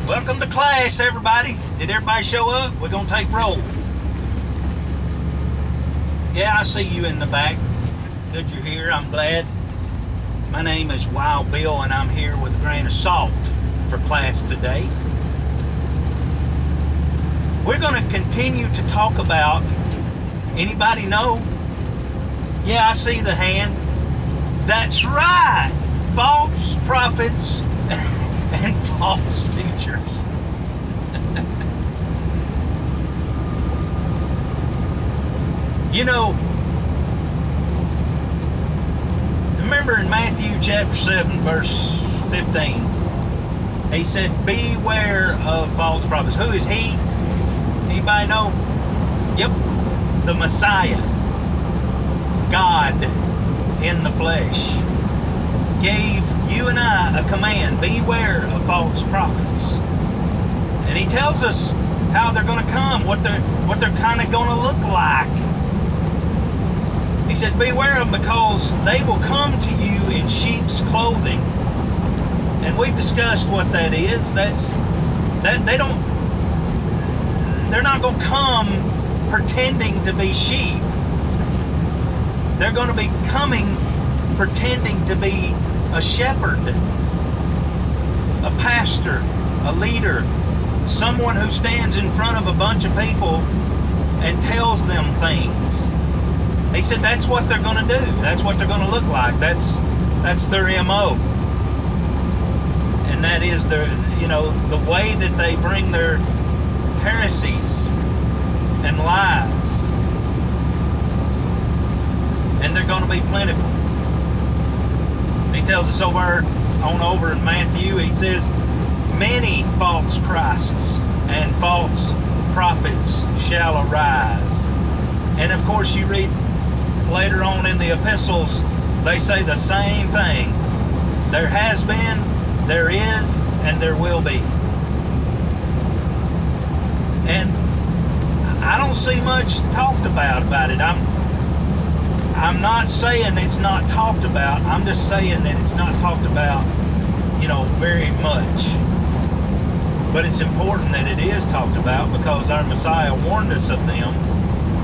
Welcome to class, everybody. Did everybody show up? We're going to take roll. Yeah, I see you in the back. Good you're here. I'm glad. My name is Wild Bill, and I'm here with a grain of salt for class today. We're going to continue to talk about, anybody know? Yeah, I see the hand. That's right. False prophets and false teachers. You know, remember in Matthew chapter 7, verse 15, he said, beware of false prophets. Who is he? Anybody know? Yep, the Messiah, God in the flesh, gave you and I a command: beware of false prophets. And he tells us how they're going to come, what they're kind of going to look like. He says, beware of them because they will come to you in sheep's clothing. And we've discussed what that is. They're not going to come pretending to be sheep. They're going to be coming pretending to be a shepherd, a pastor, a leader, someone who stands in front of a bunch of people and tells them things. He said that's what they're going to do. That's what they're going to look like. That's their MO. And that is the way that they bring their heresies and lies. And they're going to be plentiful. He tells us over in Matthew, he says, many false Christs and false prophets shall arise. And of course you read later on in the epistles, they say the same thing. There has been, there is, and there will be. And I don't see much talked about it. I'm not saying it's not talked about. I'm just saying that it's not talked about, very much. But it's important that it is talked about because our Messiah warned us of them.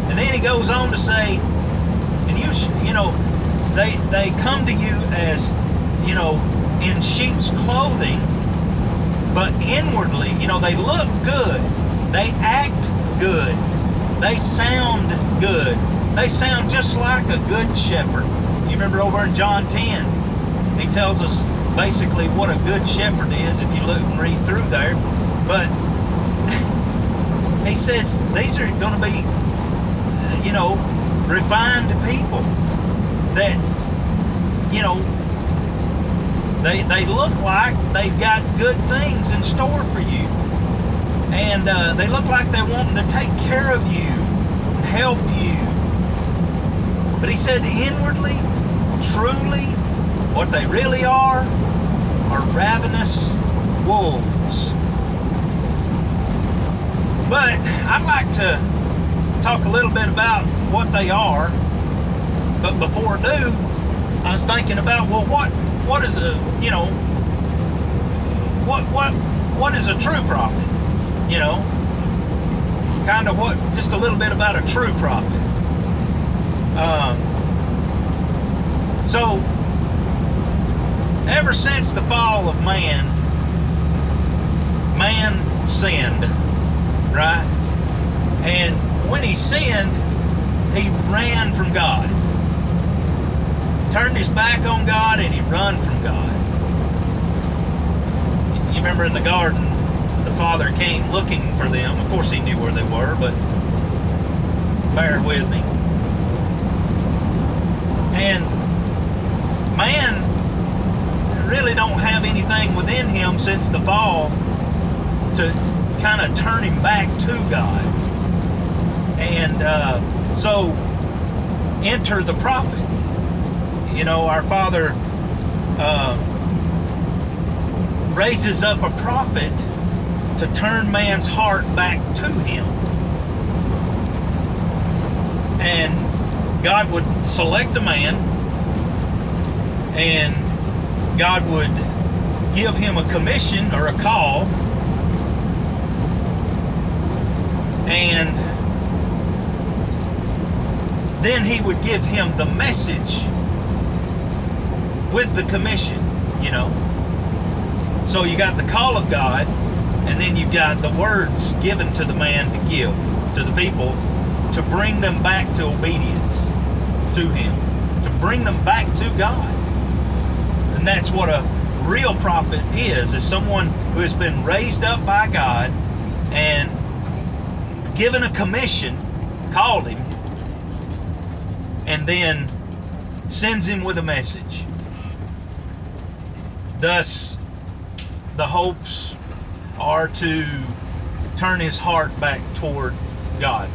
And then he goes on to say, and they come to you as, in sheep's clothing, but inwardly, they look good. They act good. They sound good. They sound just like a good shepherd. You remember over in John 10, he tells us basically what a good shepherd is if you look and read through there. But he says these are going to be, refined people that, they look like they've got good things in store for you. And they look like they're wanting to take care of you and help you. But he said inwardly, truly, what they really are ravenous wolves. But I'd like to talk a little bit about what they are. But before I do, I was thinking about, well, what is a, what is a true prophet? Kind of just a little bit about a true prophet. So, ever since the fall of man sinned, right? And when he sinned, he ran from God. Turned his back on God and he run from God. You remember in the garden, the Father came looking for them. Of course he knew where they were, but bear with me. And man really don't have anything within him since the fall to kind of turn him back to God. And so enter the prophet. Our Father raises up a prophet to turn man's heart back to him. And God would select a man, and God would give him a commission or a call And then he would give him the message with the commission, you know. So you got the call of God, and then you've got the words given to the man to give to the people to bring them back to obedience to him, to bring them back to God. And that's what a real prophet is someone who has been raised up by God and given a commission, called him, and then sends him with a message. Thus, the hopes are to turn his heart back toward God.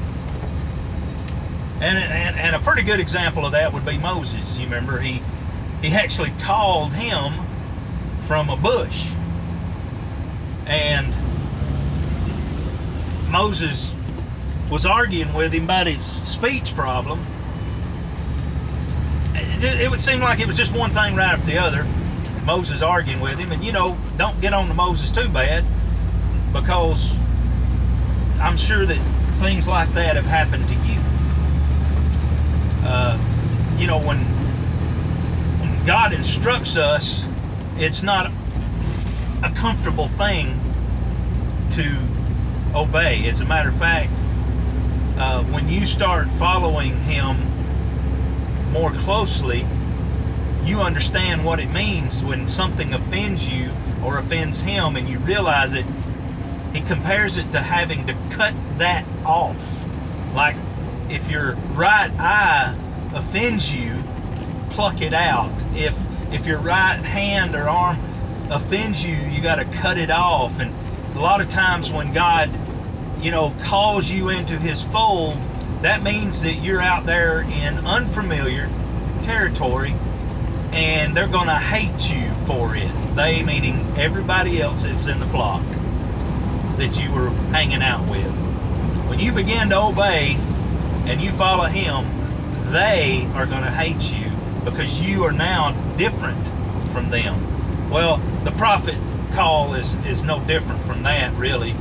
And a pretty good example of that would be Moses. You remember, he actually called him from a bush. And Moses was arguing with him about his speech problem. It would seem like it was just one thing right after the other. Moses arguing with him, and you know, don't get on to Moses too bad, because I'm sure that things like that have happened to you. You know, when God instructs us, it's not a comfortable thing to obey. As a matter of fact, when you start following him more closely, you understand what it means when something offends you or offends him, and you realize it. He compares it to having to cut that off. Like if your right eye offends you, pluck it out. If your right hand or arm offends you, you got to cut it off. And a lot of times when God, you know, calls you into his fold, that means that you're out there in unfamiliar territory, and they're going to hate you for it. They meaning everybody else that was in the flock that you were hanging out with. When you begin to obey and you follow him, they are going to hate you because you are now different from them. Well, the prophet call is no different from that, really.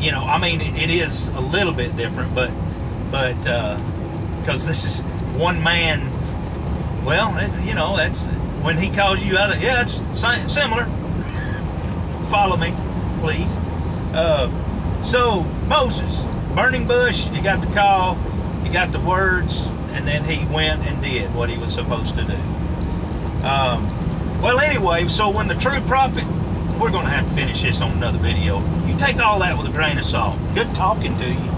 You know, I mean, it is a little bit different, but because this is one man. Well, you know, that's when he calls you out. Yeah, it's similar. Follow me, please. So Moses, burning bush, he got the call, he got the words, and then he went and did what he was supposed to do. Well, anyway, so when the true prophet, we're going to have to finish this on another video. You take all that with a grain of salt. Good talking to you.